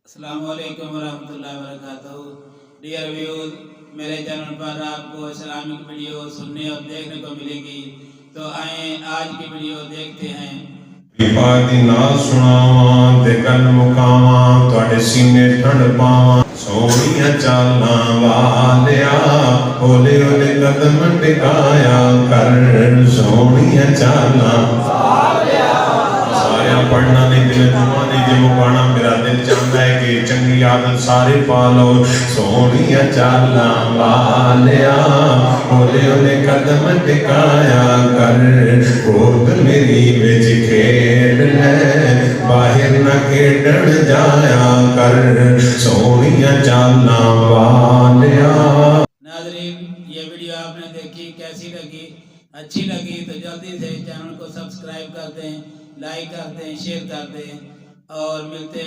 السلام علیکم ورحمۃ اللہ وبرکاتہ۔ ڈیئر ویوز، میرے چینل پر آپ کو اسلامک ویڈیو سننے اور دیکھنے کو ملے گی، تو آئیں آج کی ویڈیو دیکھتے ہیں۔ پاکی نال سناواں تے گل مکاواں تواڈے سینے ٹھنڈ پاواں سونیاں چالاں والیا ہولے ہولے قدم ٹکایا کر سونیاں چالاں والیا۔ سارے پڑھنا نہیں دل جوانی دے مکانا میرا دل چاہتا ہے کہ چنگی عادت سارے پالو سونیاں چالاں والیا ہولے ہولے قدم ٹکایا کر گود میری وچ کھیل لے باہر نہ کھیڈن جایا کر سونیاں چالاں والیا۔ ناظرین، یہ ویڈیو آپ نے دیکھی، کیسی لگی؟ اچھی لگی تو جلدی سے چینل کو سبسکرائب کر دیں، لائک کر دیں، شیئر کر دیں اور ملتے ہیں